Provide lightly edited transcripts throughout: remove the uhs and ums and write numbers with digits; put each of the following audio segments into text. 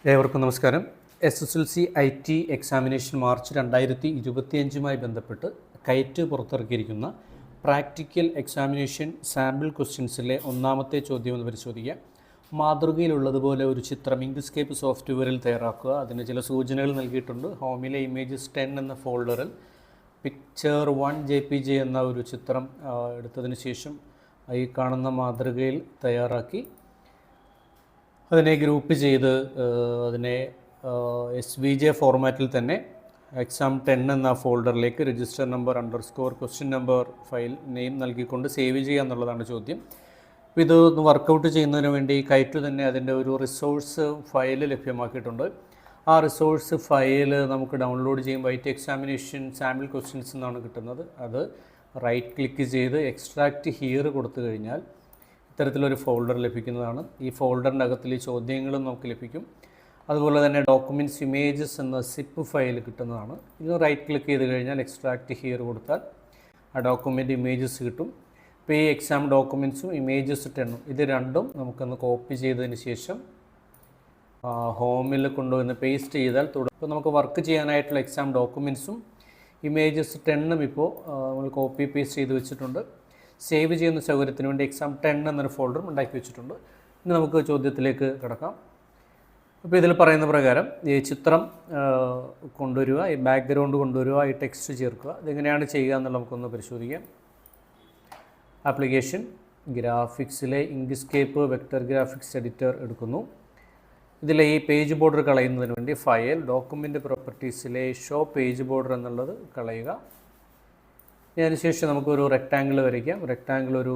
ഏവർക്കും നമസ്കാരം. SSLC IT examination March 2025 ബന്ധപ്പെട്ട് കൈറ്റ് പുറത്തിറക്കിയിരിക്കുന്ന പ്രാക്ടിക്കൽ എക്സാമിനേഷൻ സാമ്പിൾ ക്വസ്റ്റ്യൻസിലെ ഒന്നാമത്തെ ചോദ്യം എന്ന് പരിശോധിക്കുക. മാതൃകയിലുള്ളതുപോലെ ഒരു ചിത്രം ഇങ്ക്സ്കേപ്പ് സോഫ്റ്റ്വെയറിൽ തയ്യാറാക്കുക. അതിന് ചില സൂചനകൾ നൽകിയിട്ടുണ്ട്. ഹോമിലെ ഇമേജസ് 10 എന്ന ഫോൾഡറിൽ പിക്ചർ 1 JPG എന്ന ഒരു ചിത്രം എടുത്തതിന് ശേഷം ഈ കാണുന്ന മാതൃകയിൽ തയ്യാറാക്കി അതിനെ ഗ്രൂപ്പ് ചെയ്ത് അതിനെ SVJ ഫോർമാറ്റിൽ തന്നെ എക്സാം 10 എന്ന ഫോൾഡറിലേക്ക് register number _ question number file name നൽകിക്കൊണ്ട് സേവ് ചെയ്യുക എന്നുള്ളതാണ് ചോദ്യം. അപ്പോൾ ഇത് വർക്കൗട്ട് ചെയ്യുന്നതിന് വേണ്ടി കൈറ്റ് തന്നെ അതിൻ്റെ ഒരു റിസോഴ്സ് ഫയൽ ലഭ്യമാക്കിയിട്ടുണ്ട്. ആ റിസോഴ്സ് ഫയൽ നമുക്ക് ഡൗൺലോഡ് ചെയ്യുമ്പോൾ IT എക്സാമിനേഷൻ സാമ്പിൾ ക്വസ്റ്റ്യൻസ് എന്നാണ് കിട്ടുന്നത്. അത് റൈറ്റ് ക്ലിക്ക് ചെയ്ത് എക്സ്ട്രാക്റ്റ് ഹിയർ കൊടുത്തു കഴിഞ്ഞാൽ ഇത്തരത്തിലൊരു ഫോൾഡർ ലഭിക്കുന്നതാണ്. ഈ ഫോൾഡറിൻ്റെ അകത്തിൽ ഈ ചോദ്യങ്ങളും നമുക്ക് ലഭിക്കും. അതുപോലെ തന്നെ ഡോക്യുമെൻറ്റ്സ് ഇമേജസ് എന്ന സിപ്പ് ഫയൽ കിട്ടുന്നതാണ്. ഇത് റൈറ്റ് ക്ലിക്ക് ചെയ്ത് കഴിഞ്ഞാൽ എക്സ്ട്രാക്റ്റ് ഹിയർ കൊടുത്താൽ ആ ഡോക്യുമെൻറ്റ് ഇമേജസ് കിട്ടും. ഇപ്പോൾ ഈ എക്സാം ഡോക്യുമെൻറ്റ്സും ഇമേജസ് 10 ഇത് രണ്ടും നമുക്കൊന്ന് കോപ്പി ചെയ്തതിന് ശേഷം ഹോമിൽ കൊണ്ടുവന്ന് പേസ്റ്റ് ചെയ്താൽ ഇപ്പോൾ നമുക്ക് വർക്ക് ചെയ്യാനായിട്ടുള്ള എക്സാം ഡോക്യുമെൻറ്റ്സും ഇമേജസ് 10 ഇപ്പോൾ നമ്മൾ കോപ്പി പേസ്റ്റ് ചെയ്ത് വെച്ചിട്ടുണ്ട്. സേവ് ചെയ്യുന്ന സൗകര്യത്തിന് വേണ്ടി എക്സാം 10 എന്നൊരു ഫോൾഡറും ഉണ്ടാക്കി വെച്ചിട്ടുണ്ട്. ഇനി നമുക്ക് ചോദ്യത്തിലേക്ക് കിടക്കാം. അപ്പോൾ ഇതിൽ പറയുന്ന പ്രകാരം ഈ ചിത്രം കൊണ്ടുവരിക, ഈ ബാക്ക്ഗ്രൗണ്ട് കൊണ്ടുവരിക, ഈ ടെക്സ്റ്റ് ചേർക്കുക. ഇതെങ്ങനെയാണ് ചെയ്യുക എന്നുള്ളത് നമുക്കൊന്ന് പരിശോധിക്കാം. ആപ്ലിക്കേഷൻ ഗ്രാഫിക്സിലെ ഇങ്ക്സ്കേപ്പ് വെക്ടർ ഗ്രാഫിക്സ് എഡിറ്റർ എടുക്കുന്നു. ഇതിലെ ഈ പേജ് ബോർഡർ കളയുന്നതിന് വേണ്ടി ഫയൽ ഡോക്യുമെൻ്റ് പ്രോപ്പർട്ടീസിലെ ഷോ പേജ് ബോർഡർ എന്നുള്ളത് കളയുക. അതിനുശേഷം നമുക്കൊരു റെക്റ്റാങ്കിൾ വരയ്ക്കാം. റെക്റ്റാങ്കിൾ ഒരു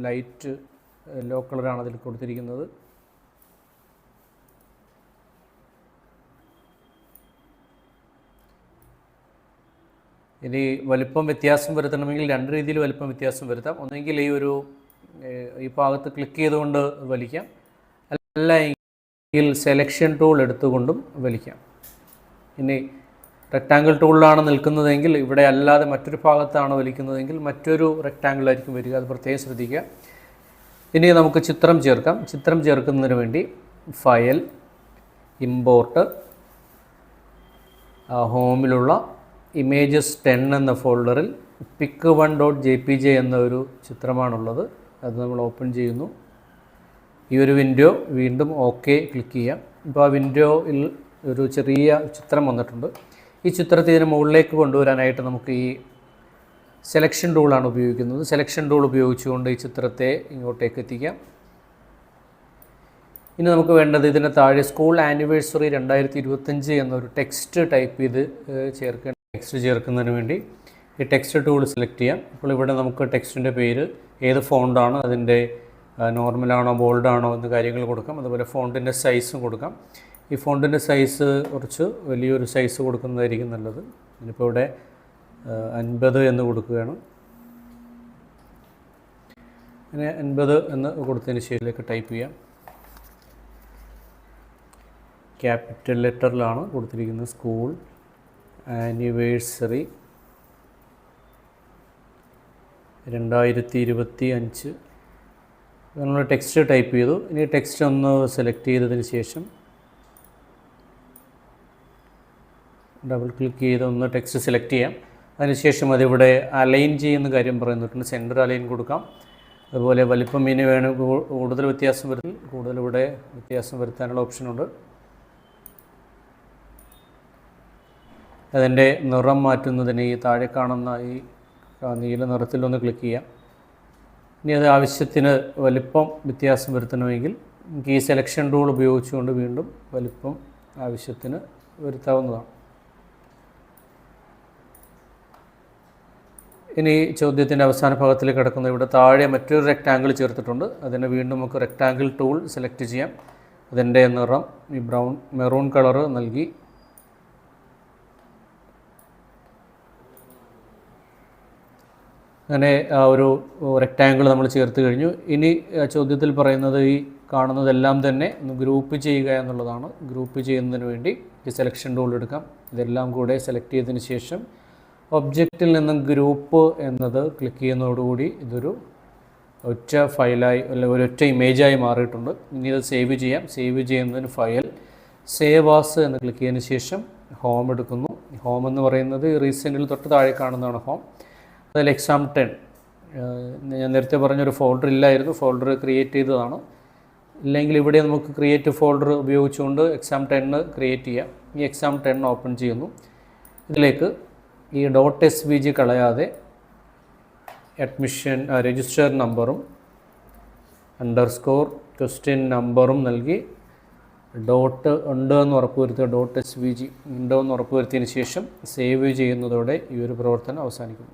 ലൈറ്റ് യെല്ലോ കളറാണ് അതിൽ കൊടുത്തിരിക്കുന്നത്. ഇനി വലിപ്പം വ്യത്യാസം വരുത്തണമെങ്കിൽ രണ്ട് രീതിയിൽ വലിപ്പം വ്യത്യാസം വരുത്താം. ഒന്നെങ്കിൽ ഈ ഭാഗത്ത് ക്ലിക്ക് ചെയ്തുകൊണ്ട് വലിക്കാം, അല്ലെങ്കിൽ സെലക്ഷൻ ടൂൾ എടുത്തുകൊണ്ടും വലിക്കാം. ഇനി റെക്റ്റാങ്കിൾ ടൂളിലാണ് നിൽക്കുന്നതെങ്കിൽ ഇവിടെ അല്ലാതെ മറ്റൊരു ഭാഗത്താണ് വലിക്കുന്നതെങ്കിൽ മറ്റൊരു റെക്റ്റാങ്കിൾ ആയിരിക്കും വരിക. അത് പ്രത്യേകം ശ്രദ്ധിക്കുക. ഇനി നമുക്ക് ചിത്രം ചേർക്കാം. ചിത്രം ചേർക്കുന്നതിന് വേണ്ടി ഫയൽ ഇമ്പോർട്ട് ഹോമിലുള്ള ഇമേജസ് 10 എന്ന ഫോൾഡറിൽ pic1.jpg എന്ന ഒരു ചിത്രമാണുള്ളത്. അത് നമ്മൾ ഓപ്പൺ ചെയ്യുന്നു. ഈ ഒരു വിൻഡോ വീണ്ടും ഓക്കെ ക്ലിക്ക് ചെയ്യാം. ഇപ്പോൾ ആ വിൻഡോയിൽ ഒരു ചെറിയ ചിത്രം വന്നിട്ടുണ്ട്. ഈ ചിത്രത്തെ ഇതിന് മുകളിലേക്ക് കൊണ്ടുവരാനായിട്ട് നമുക്ക് ഈ സെലക്ഷൻ ടൂളാണ് ഉപയോഗിക്കുന്നത്. സെലക്ഷൻ ടൂൾ ഉപയോഗിച്ചുകൊണ്ട് ഈ ചിത്രത്തെ ഇങ്ങോട്ടേക്ക് എത്തിക്കാം. ഇനി നമുക്ക് വേണ്ടത് ഇതിന് താഴെ സ്കൂൾ ആനിവേഴ്സറി 2025 എന്നൊരു ടെക്സ്റ്റ് ടൈപ്പ് ചെയ്ത് ചേർക്കേണ്ട. ടെക്സ്റ്റ് ചേർക്കുന്നതിന് വേണ്ടി ഈ ടെക്സ്റ്റ് ടൂൾ സെലക്ട് ചെയ്യാം. അപ്പോൾ ഇവിടെ നമുക്ക് ടെക്സ്റ്റിൻ്റെ പേര്, ഏത് ഫോണ്ടാണ്, അതിൻ്റെ നോർമലാണോ ബോൾഡാണോ എന്ന കാര്യങ്ങൾ കൊടുക്കാം. അതുപോലെ ഫോണ്ടിൻ്റെ സൈസും കൊടുക്കാം. ഈ ഫോണ്ടിൻ്റെ സൈസ് കുറച്ച് വലിയൊരു സൈസ് കൊടുക്കുന്നതായിരിക്കും നല്ലത്. ഞാനിപ്പോൾ ഇവിടെ 50 എന്ന് കൊടുക്കുകയാണ്. അങ്ങനെ 50 എന്ന് കൊടുത്തതിന് ശേഷത്തിലേക്ക് ടൈപ്പ് ചെയ്യാം. ക്യാപിറ്റൽ ലെറ്ററിലാണ് കൊടുത്തിരിക്കുന്നത്. സ്കൂൾ ആനിവേഴ്സറി 2025 നമ്മൾ ടെക്സ്റ്റ് ടൈപ്പ് ചെയ്തു. ഇനി ടെക്സ്റ്റ് ഒന്ന് സെലക്ട് ചെയ്തതിന് ശേഷം ഡബിൾ ക്ലിക്ക് ചെയ്ത് ഒന്ന് ടെക്സ്റ്റ് സെലക്ട് ചെയ്യാം. അതിനുശേഷം അതിവിടെ അലൈൻ ചെയ്യുന്ന കാര്യം പറയുന്നിട്ടുണ്ട്. സെൻറ്റർ അലൈൻ കൊടുക്കാം. അതുപോലെ വലിപ്പം ഇനി വേണം കൂടുതൽ വ്യത്യാസം വരുത്തി കൂടുതൽ ഇവിടെ വ്യത്യാസം വരുത്താനുള്ള ഓപ്ഷനുണ്ട്. അതിൻ്റെ നിറം മാറ്റുന്നതിന് ഈ താഴെ കാണുന്ന ഈ നീല നിറത്തിലൊന്ന് ക്ലിക്ക് ചെയ്യാം. ഇനി അത് ആവശ്യത്തിന് വലിപ്പം വ്യത്യാസം വരുത്തണമെങ്കിൽ ഈ സെലക്ഷൻ ടൂൾ ഉപയോഗിച്ചുകൊണ്ട് വീണ്ടും വലിപ്പം ആവശ്യത്തിന് വരുത്താവുന്നതാണ്. ഇനി ചോദ്യത്തിൻ്റെ അവസാന ഭാഗത്തിൽ കിടക്കുന്ന ഇവിടെ താഴെ മറ്റൊരു റെക്റ്റാങ്കിൾ ചേർത്തിട്ടുണ്ട്. അതിന് വീണ്ടും നമുക്ക് റെക്റ്റാങ്കിൾ ടൂൾ സെലക്ട് ചെയ്യാം. അതിൻ്റെ നിറം ഈ മെറൂൺ കളറ് നൽകി അങ്ങനെ ആ ഒരു റെക്റ്റാങ്കിൾ നമ്മൾ ചേർത്ത് കഴിഞ്ഞു. ഇനി ചോദ്യത്തിൽ പറയുന്നത് ഈ കാണുന്നതെല്ലാം തന്നെ ഒന്ന് ഗ്രൂപ്പ് ചെയ്യുക എന്നുള്ളതാണ്. ഗ്രൂപ്പ് ചെയ്യുന്നതിന് വേണ്ടി ഈ സെലക്ഷൻ ടൂൾ എടുക്കാം. ഇതെല്ലാം കൂടെ സെലക്ട് ചെയ്തതിന് ശേഷം ഒബ്ജക്റ്റിൽ നിന്നും ഗ്രൂപ്പ് എന്നത് ക്ലിക്ക് ചെയ്യുന്നതോടുകൂടി ഇതൊരു ഒറ്റ ഫയലായി അല്ലെങ്കിൽ ഒരൊറ്റ ഇമേജായി മാറിയിട്ടുണ്ട്. ഇനി ഇത് സേവ് ചെയ്യാം. സേവ് ചെയ്യുന്നതിന് ഫയൽ സേവ് ആസ് എന്ന് ക്ലിക്ക് ചെയ്തതിന് ശേഷം ഹോം എടുക്കുന്നു. ഹോം എന്ന് പറയുന്നത് റീസെൻറ്റിൽ തൊട്ട് താഴെ കാണുന്നതാണ് ഹോം. അതിൽ എക്സാം 10 ഞാൻ നേരത്തെ പറഞ്ഞൊരു ഫോൾഡർ ഇല്ലായിരുന്നു, ഫോൾഡർ ക്രിയേറ്റ് ചെയ്തതാണ്. ഇല്ലെങ്കിൽ ഇവിടെ നമുക്ക് ക്രിയേറ്റ് ഫോൾഡർ ഉപയോഗിച്ചുകൊണ്ട് എക്സാം 10 ക്രിയേറ്റ് ചെയ്യാം. ഈ എക്സാം 10 ഓപ്പൺ ചെയ്യുന്നു. ഇതിലേക്ക് ഈ .svg കളയാതെ അഡ്മിഷൻ രജിസ്റ്റർ നമ്പറും _ ക്വസ്റ്റ്യൻ നമ്പറും നൽകി ഡോട്ട് ഉണ്ട് എന്ന് ഉറപ്പുവരുത്തുക. .svg ഉണ്ടോ എന്ന് ഉറപ്പുവരുത്തിയതിന് ശേഷം സേവ് ചെയ്യുന്നതോടെ ഈ ഒരു പ്രവർത്തനം അവസാനിക്കുന്നു.